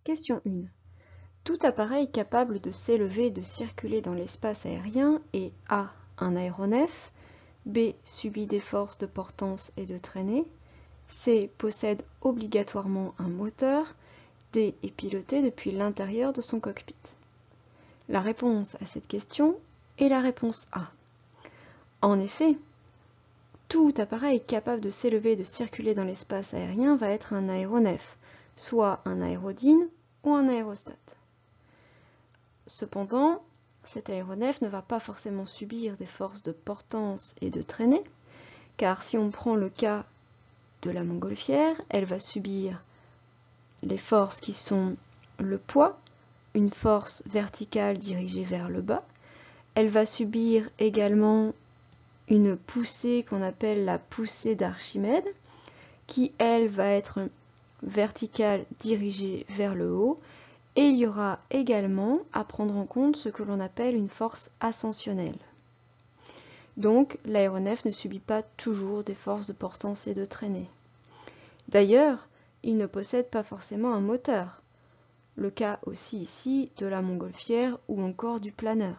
Question 1. Tout appareil capable de s'élever et de circuler dans l'espace aérien est A. Un aéronef, B. Subit des forces de portance et de traînée, C. Possède obligatoirement un moteur, D. Est piloté depuis l'intérieur de son cockpit. La réponse à cette question est la réponse A. En effet, tout appareil capable de s'élever et de circuler dans l'espace aérien va être un aéronef, soit un aérodyne ou un aérostat. Cependant, cet aéronef ne va pas forcément subir des forces de portance et de traînée, car si on prend le cas de la montgolfière, elle va subir les forces qui sont le poids, une force verticale dirigée vers le bas. Elle va subir également une poussée qu'on appelle la poussée d'Archimède, qui elle va être verticale dirigée vers le haut. Et il y aura également à prendre en compte ce que l'on appelle une force ascensionnelle. Donc l'aéronef ne subit pas toujours des forces de portance et de traînée. D'ailleurs, il ne possède pas forcément un moteur. Le cas aussi ici de la montgolfière ou encore du planeur.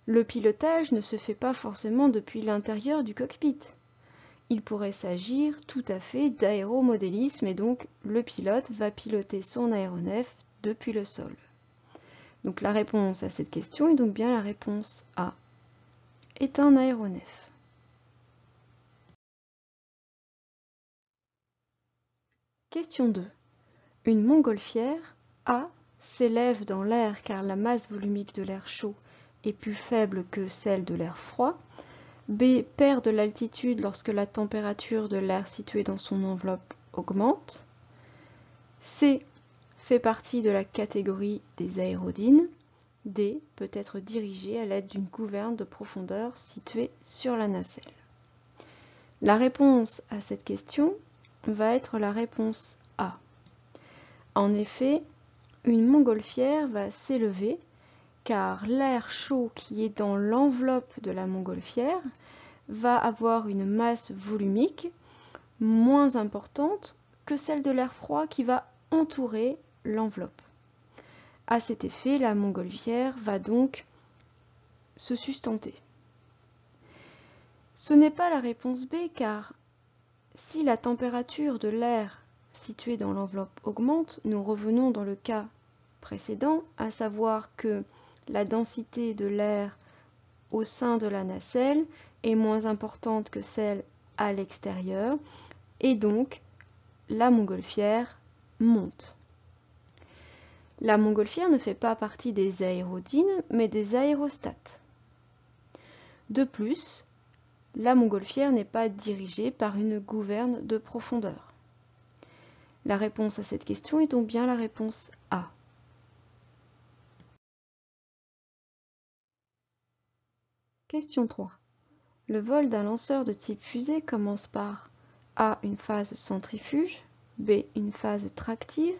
Le pilotage ne se fait pas forcément depuis l'intérieur du cockpit. Il pourrait s'agir tout à fait d'aéromodélisme et donc le pilote va piloter son aéronef depuis le sol. Donc la réponse à cette question est donc bien la réponse A. Est un aéronef. Question 2. Une montgolfière A s'élève dans l'air car la masse volumique de l'air chaud est plus faible que celle de l'air froid. B perd de l'altitude lorsque la température de l'air situé dans son enveloppe augmente. C fait partie de la catégorie des aérodynes. D peut être dirigée à l'aide d'une gouverne de profondeur située sur la nacelle. La réponse à cette question va être la réponse A. En effet, une montgolfière va s'élever car l'air chaud qui est dans l'enveloppe de la montgolfière va avoir une masse volumique moins importante que celle de l'air froid qui va entourer l'enveloppe. À cet effet, la montgolfière va donc se sustenter. Ce n'est pas la réponse B car si la température de l'air situé dans l'enveloppe augmente, nous revenons dans le cas précédent, à savoir que la densité de l'air au sein de la nacelle est moins importante que celle à l'extérieur et donc la montgolfière monte. La montgolfière ne fait pas partie des aérodynes mais des aérostats. De plus, la montgolfière n'est pas dirigée par une gouverne de profondeur. La réponse à cette question est donc bien la réponse A. Question 3. Le vol d'un lanceur de type fusée commence par A. Une phase centrifuge, B. Une phase tractive,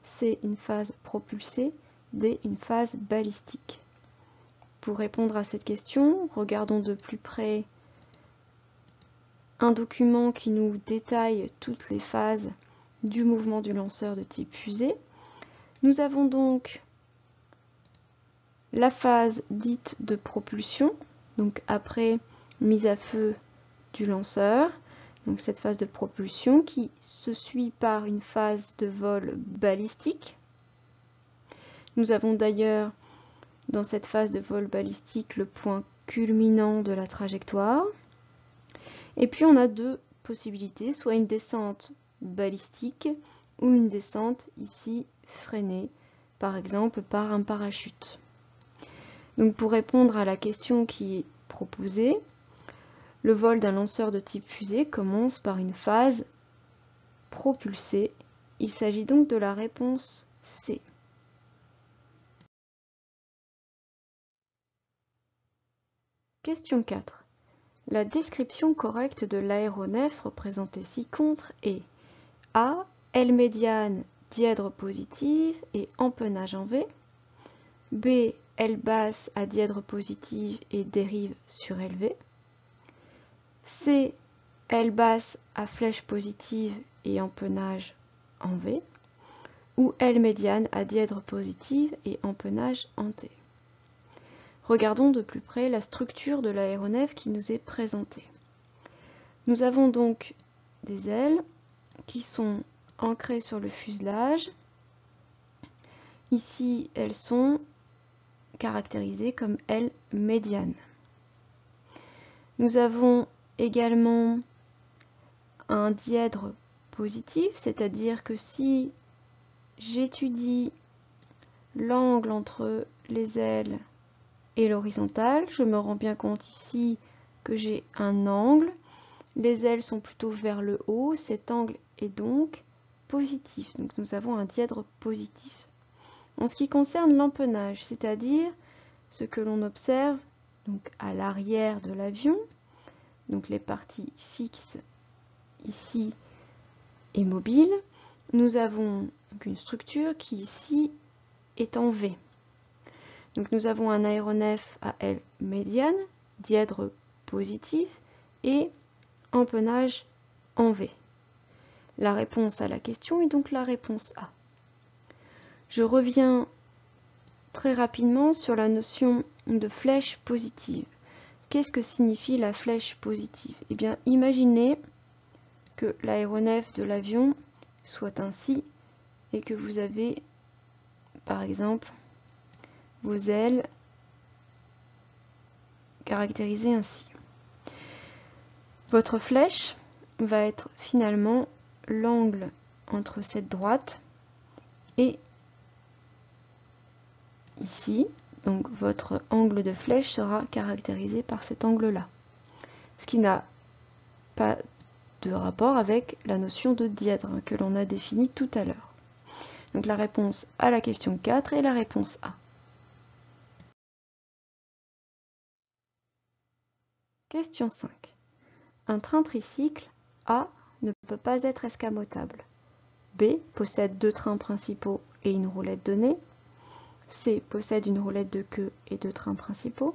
C. Une phase propulsée, D. Une phase balistique. Pour répondre à cette question, regardons de plus près un document qui nous détaille toutes les phases du mouvement du lanceur de type fusée. Nous avons donc la phase dite de propulsion, donc après mise à feu du lanceur, donc cette phase de propulsion qui se suit par une phase de vol balistique. Nous avons d'ailleurs dans cette phase de vol balistique le point culminant de la trajectoire. Et puis on a deux possibilités, soit une descente balistique ou une descente ici freinée, par exemple par un parachute. Donc pour répondre à la question qui est proposée, le vol d'un lanceur de type fusée commence par une phase propulsée. Il s'agit donc de la réponse C. Question 4. La description correcte de l'aéronef représentée ci-contre est A. Aile médiane, dièdre positive et empennage en V. B. Aile basse à dièdre positive et dérive surélevée. C. Aile basse à flèche positive et empennage en V. ou L médiane à dièdre positive et empennage en T. Regardons de plus près la structure de l'aéronef qui nous est présentée. Nous avons donc des ailes qui sont ancrées sur le fuselage. Ici, elles sont caractérisées comme ailes médianes. Nous avons également un dièdre positif, c'est-à-dire que si j'étudie l'angle entre les ailes et l'horizontale, je me rends bien compte ici que j'ai un angle. Les ailes sont plutôt vers le haut, cet angle est donc positif. Donc nous avons un dièdre positif. En ce qui concerne l'empennage, c'est-à-dire ce que l'on observe donc à l'arrière de l'avion, donc les parties fixes ici et mobiles, nous avons donc une structure qui ici est en V. Donc nous avons un aéronef à aile médiane, dièdre positif et empennage en V. La réponse à la question est donc la réponse A. Je reviens très rapidement sur la notion de flèche positive. Qu'est-ce que signifie la flèche positive? Eh bien, imaginez que l'aéronef de l'avion soit ainsi et que vous avez, par exemple, vos ailes caractérisées ainsi. Votre flèche va être finalement l'angle entre cette droite et ici. Donc votre angle de flèche sera caractérisé par cet angle-là. Ce qui n'a pas de rapport avec la notion de dièdre que l'on a définie tout à l'heure. Donc la réponse à la question 4 est la réponse A. Question 5. Un train tricycle A ne peut pas être escamotable. B possède 2 trains principaux et une roulette de nez. C possède une roulette de queue et 2 trains principaux.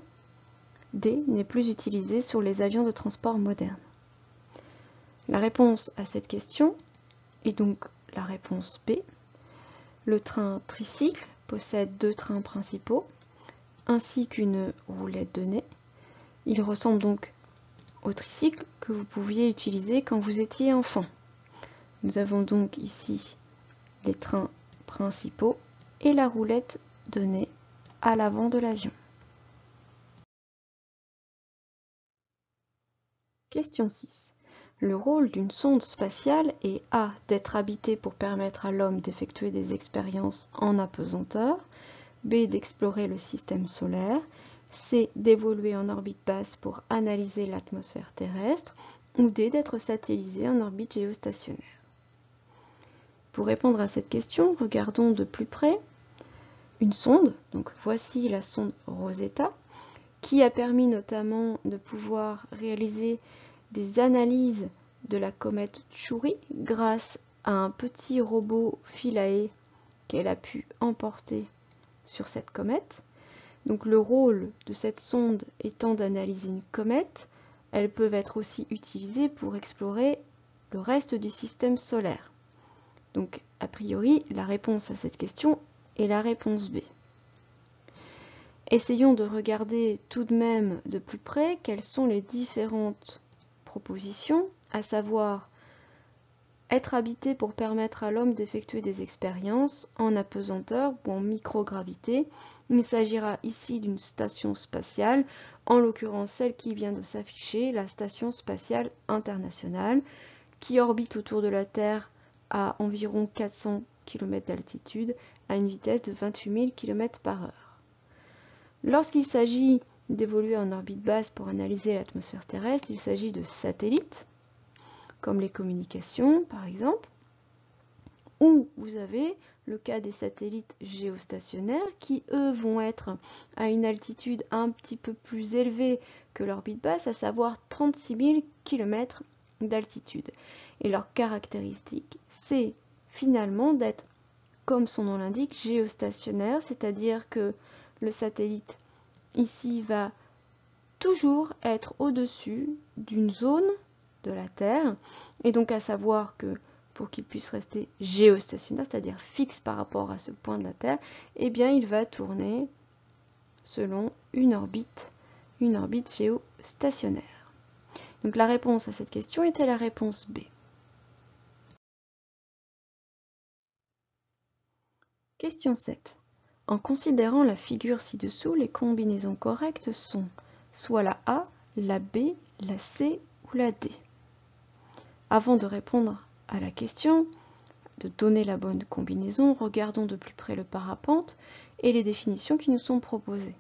D n'est plus utilisé sur les avions de transport modernes. La réponse à cette question est donc la réponse B. Le train tricycle possède 2 trains principaux ainsi qu'une roulette de nez. Il ressemble donc au tricycle que vous pouviez utiliser quand vous étiez enfant. Nous avons donc ici les trains principaux et la roulette de nez à l'avant de l'avion. Question 6. Le rôle d'une sonde spatiale est A. D'être habitée pour permettre à l'homme d'effectuer des expériences en apesanteur, B. D'explorer le système solaire, C. D'évoluer en orbite basse pour analyser l'atmosphère terrestre, ou D. D'être satellisé en orbite géostationnaire. Pour répondre à cette question, regardons de plus près une sonde. Donc voici la sonde Rosetta, qui a permis notamment de pouvoir réaliser des analyses de la comète Chury grâce à un petit robot Philae qu'elle a pu emporter sur cette comète. Donc le rôle de cette sonde étant d'analyser une comète, elles peuvent être aussi utilisées pour explorer le reste du système solaire. Donc a priori, la réponse à cette question est la réponse B. Essayons de regarder tout de même de plus près quelles sont les différentes propositions, à savoir être habité pour permettre à l'homme d'effectuer des expériences en apesanteur ou en microgravité. Il s'agira ici d'une station spatiale, en l'occurrence celle qui vient de s'afficher, la Station spatiale internationale, qui orbite autour de la Terre à environ 400 km d'altitude, à une vitesse de 28 000 km/h. Lorsqu'il s'agit d'évoluer en orbite basse pour analyser l'atmosphère terrestre, il s'agit de satellites, comme les communications par exemple, ou vous avez le cas des satellites géostationnaires qui, eux, vont être à une altitude un petit peu plus élevée que l'orbite basse, à savoir 36 000 km d'altitude. Et leur caractéristique, c'est finalement d'être, comme son nom l'indique, géostationnaire, c'est-à-dire que le satellite ici va toujours être au-dessus d'une zone de la Terre, et donc à savoir que pour qu'il puisse rester géostationnaire, c'est-à-dire fixe par rapport à ce point de la Terre, eh bien il va tourner selon une orbite géostationnaire. Donc la réponse à cette question était la réponse B. Question 7. En considérant la figure ci-dessous, les combinaisons correctes sont soit la A, la B, la C ou la D. Avant de répondre à la question, de donner la bonne combinaison, regardons de plus près le parapente et les définitions qui nous sont proposées.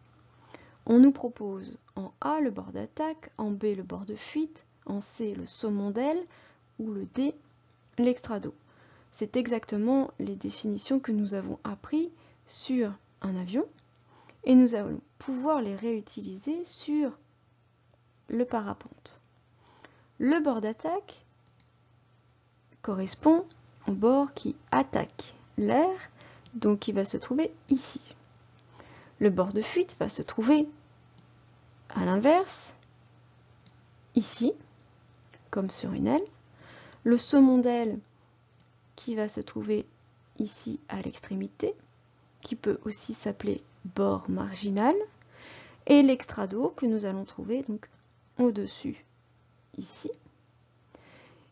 On nous propose en A le bord d'attaque, en B le bord de fuite, en C le saumon d'aile ou le D l'extrado. C'est exactement les définitions que nous avons apprises sur un avion et nous allons pouvoir les réutiliser sur le parapente. Le bord d'attaque correspond au bord qui attaque l'air, donc il va se trouver ici. Le bord de fuite va se trouver à l'inverse, ici, comme sur une aile. Le saumon d'aile qui va se trouver ici à l'extrémité, qui peut aussi s'appeler bord marginal, et l'extrado que nous allons trouver donc au-dessus, ici.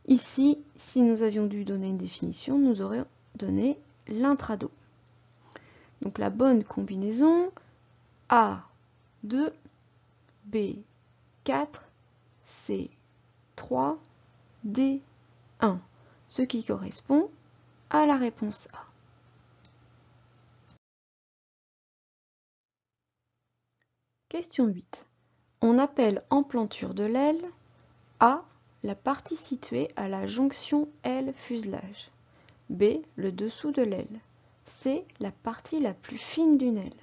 Ici, si nous avions dû donner une définition, nous aurions donné l'intrado. Donc la bonne combinaison A2, B4, C3, D1, ce qui correspond à la réponse A. Question 8. On appelle emplanture de l'aile A, la partie située à la jonction aile-fuselage, B, le dessous de l'aile, C, la partie la plus fine d'une aile,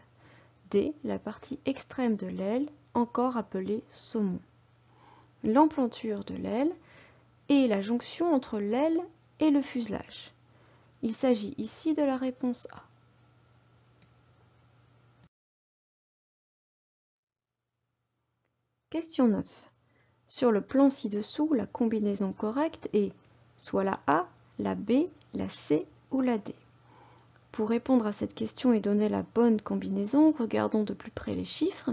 D, la partie extrême de l'aile, encore appelée saumon. L'emplanture de l'aile est la jonction entre l'aile et le fuselage. Il s'agit ici de la réponse A. Question 9. Sur le plan ci-dessous, la combinaison correcte est soit la A, la B, la C ou la D. Pour répondre à cette question et donner la bonne combinaison, regardons de plus près les chiffres.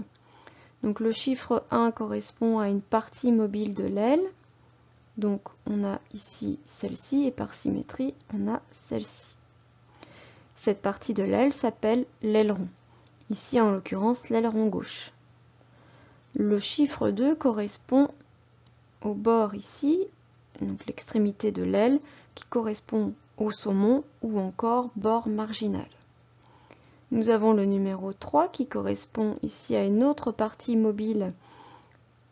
Donc le chiffre 1 correspond à une partie mobile de l'aile. Donc on a ici celle-ci et par symétrie, on a celle-ci. Cette partie de l'aile s'appelle l'aileron. Ici en l'occurrence l'aileron gauche. Le chiffre 2 correspond au bord ici, donc l'extrémité de l'aile, qui correspond au saumon ou encore bord marginal. Nous avons le numéro 3 qui correspond ici à une autre partie mobile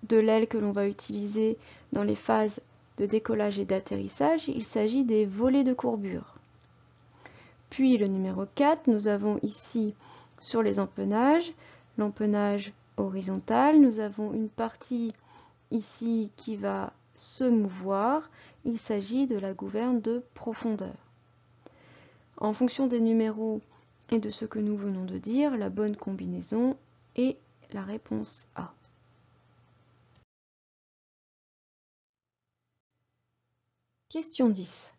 de l'aile que l'on va utiliser dans les phases de décollage et d'atterrissage. Il s'agit des volets de courbure. Puis le numéro 4, nous avons ici sur les empennages, l'empennage horizontal. Nous avons une partie ici qui va se mouvoir. Il s'agit de la gouverne de profondeur. En fonction des numéros et de ce que nous venons de dire, la bonne combinaison est la réponse A. Question 10.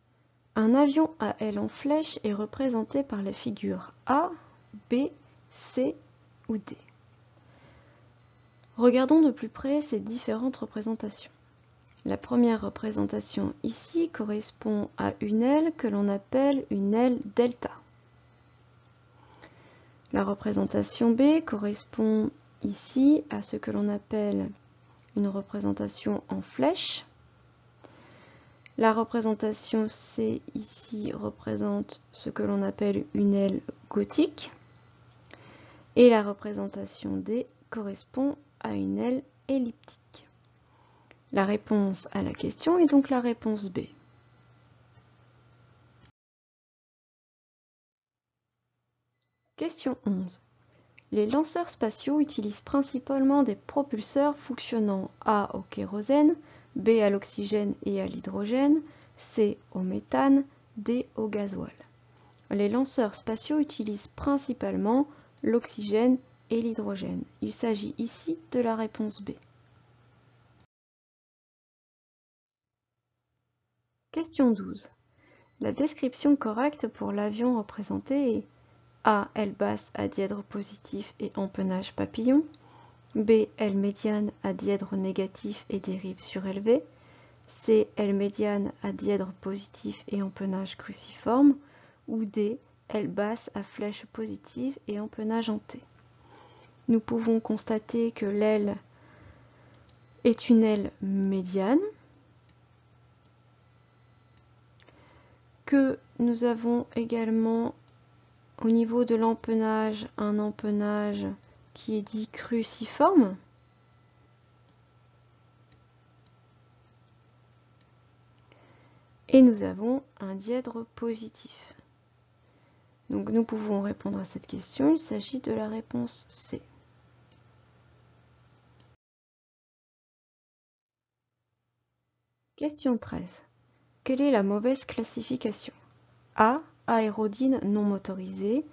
Un avion à aile en flèche est représenté par les figures A, B, C ou D. Regardons de plus près ces différentes représentations. La première représentation ici correspond à une aile que l'on appelle une aile delta. La représentation B correspond ici à ce que l'on appelle une représentation en flèche. La représentation C ici représente ce que l'on appelle une aile gothique. Et la représentation D correspond à une aile elliptique. La réponse à la question est donc la réponse B. Question 11. Les lanceurs spatiaux utilisent principalement des propulseurs fonctionnant A au kérosène, B à l'oxygène et à l'hydrogène, C au méthane, D au gasoil. Les lanceurs spatiaux utilisent principalement l'oxygène et l'hydrogène. Il s'agit ici de la réponse B. Question 12. La description correcte pour l'avion représenté est A. Aile basse à dièdre positif et empennage papillon. B. Aile médiane à dièdre négatif et dérive surélevée. C. Aile médiane à dièdre positif et empennage cruciforme. Ou D. Aile basse à flèche positive et empennage en T. Nous pouvons constater que l'aile est une aile médiane, que nous avons également au niveau de l'empennage un empennage qui est dit cruciforme. Et nous avons un dièdre positif. Donc nous pouvons répondre à cette question, il s'agit de la réponse C. Question 13. Quelle est la mauvaise classification? A. Aérodyne non motorisée,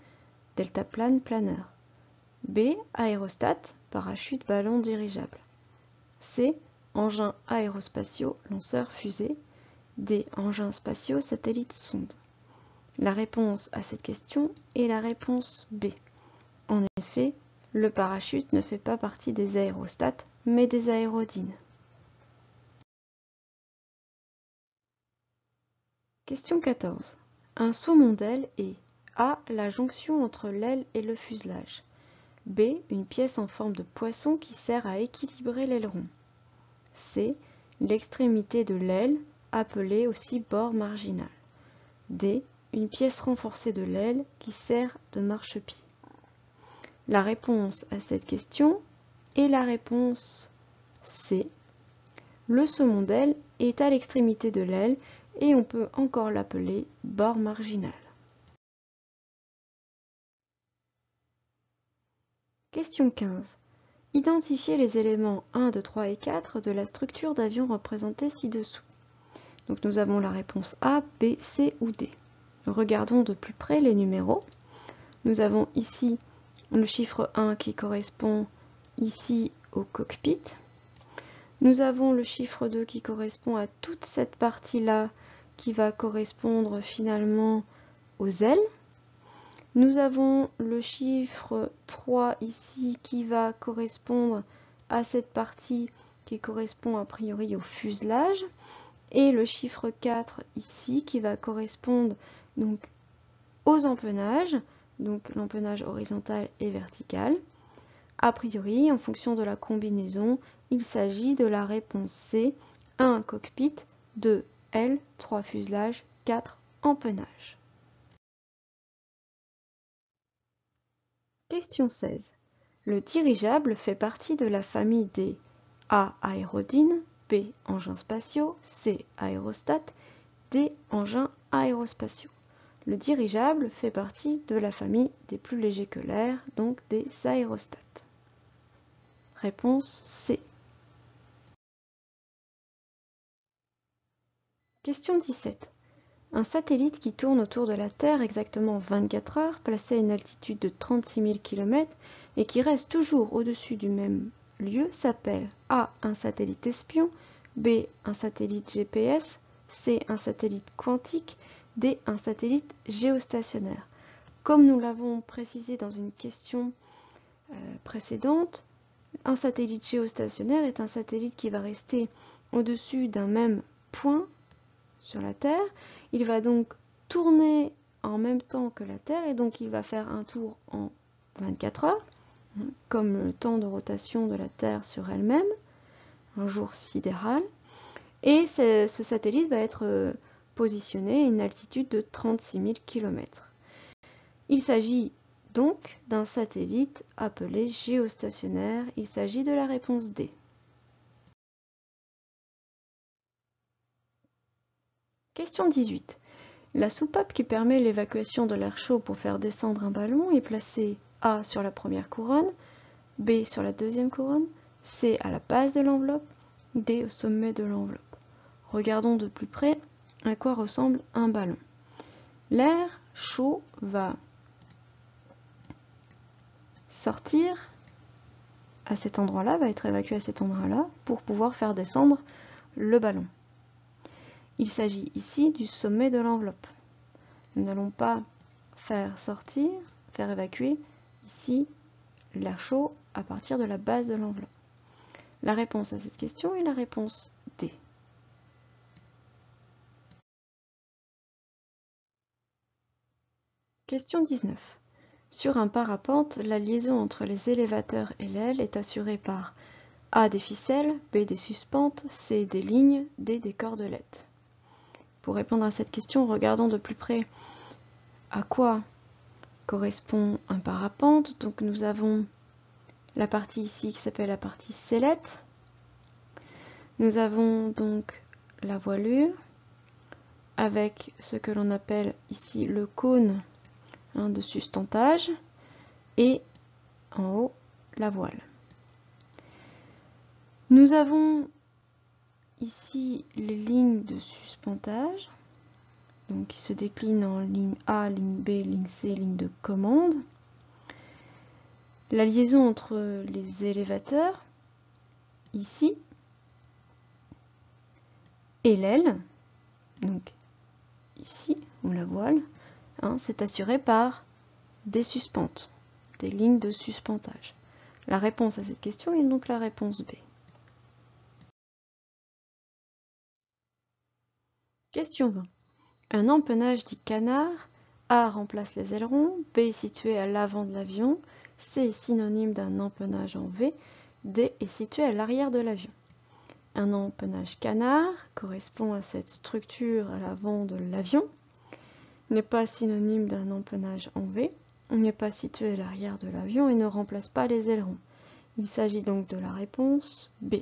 deltaplane planeur. B. Aérostat, parachute ballon dirigeable. C. Engins aérospatiaux, lanceurs fusées. D. Engins spatiaux, satellites sondes. La réponse à cette question est la réponse B. En effet, le parachute ne fait pas partie des aérostats, mais des aérodynes. Question 14. Un saumon d'aile est A. La jonction entre l'aile et le fuselage. B. Une pièce en forme de poisson qui sert à équilibrer l'aileron. C. L'extrémité de l'aile, appelée aussi bord marginal. D. Une pièce renforcée de l'aile qui sert de marchepied. La réponse à cette question est la réponse C. Le saumon d'aile est à l'extrémité de l'aile et on peut encore l'appeler bord marginal. Question 15. Identifiez les éléments 1, 2, 3 et 4 de la structure d'avion représentée ci-dessous. Donc nous avons la réponse A, B, C ou D. Regardons de plus près les numéros. Nous avons ici le chiffre 1 qui correspond ici au cockpit. Nous avons le chiffre 2 qui correspond à toute cette partie-là qui va correspondre finalement aux ailes. Nous avons le chiffre 3 ici qui va correspondre à cette partie qui correspond a priori au fuselage. Et le chiffre 4 ici qui va correspondre donc aux empennages, donc l'empennage horizontal et vertical. A priori, en fonction de la combinaison, il s'agit de la réponse C, 1 cockpit, 2 aile, 3 fuselage, 4 empennage. Question 16. Le dirigeable fait partie de la famille des A. Aérodyne, B. Engins spatiaux, C. Aérostat, D. Engins aérospatiaux. Le dirigeable fait partie de la famille des plus légers que l'air, donc des aérostats. Réponse C. Question 17. Un satellite qui tourne autour de la Terre exactement 24 heures, placé à une altitude de 36 000 km et qui reste toujours au-dessus du même lieu, s'appelle A. un satellite espion, B. un satellite GPS, C. un satellite quantique, D. un satellite géostationnaire. Comme nous l'avons précisé dans une question précédente, un satellite géostationnaire est un satellite qui va rester au-dessus d'un même point sur la Terre. Il va donc tourner en même temps que la Terre et donc il va faire un tour en 24 heures, comme le temps de rotation de la Terre sur elle-même, un jour sidéral. Et ce satellite va être positionné à une altitude de 36 000 km. Il s'agit donc d'un satellite appelé géostationnaire. Il s'agit de la réponse D. Question 18. La soupape qui permet l'évacuation de l'air chaud pour faire descendre un ballon est placée A sur la première couronne, B sur la deuxième couronne, C à la base de l'enveloppe, D au sommet de l'enveloppe. Regardons de plus près à quoi ressemble un ballon. L'air chaud va sortir à cet endroit-là, va être évacué à cet endroit-là pour pouvoir faire descendre le ballon. Il s'agit ici du sommet de l'enveloppe. Nous n'allons pas faire sortir, faire évacuer ici l'air chaud à partir de la base de l'enveloppe. La réponse à cette question est la réponse D. Question 19. Sur un parapente, la liaison entre les élévateurs et l'aile est assurée par A des ficelles, B des suspentes, C des lignes, D des cordelettes. Pour répondre à cette question, regardons de plus près à quoi correspond un parapente. Donc nous avons la partie ici qui s'appelle la partie sellette. Nous avons donc la voilure avec ce que l'on appelle ici le cône de sustentage et en haut la voile. Nous avons ici les lignes de suspentage, donc qui se déclinent en ligne A, ligne B, ligne C, ligne de commande. La liaison entre les élévateurs, ici, et l'aile, donc ici, ou la voile, c'est assuré par des suspentes, des lignes de suspentage. La réponse à cette question est donc la réponse B. Question 20. Un empennage dit canard, A remplace les ailerons, B est situé à l'avant de l'avion, C est synonyme d'un empennage en V, D est situé à l'arrière de l'avion. Un empennage canard correspond à cette structure à l'avant de l'avion, n'est pas synonyme d'un empennage en V, n'est pas situé à l'arrière de l'avion et ne remplace pas les ailerons. Il s'agit donc de la réponse B.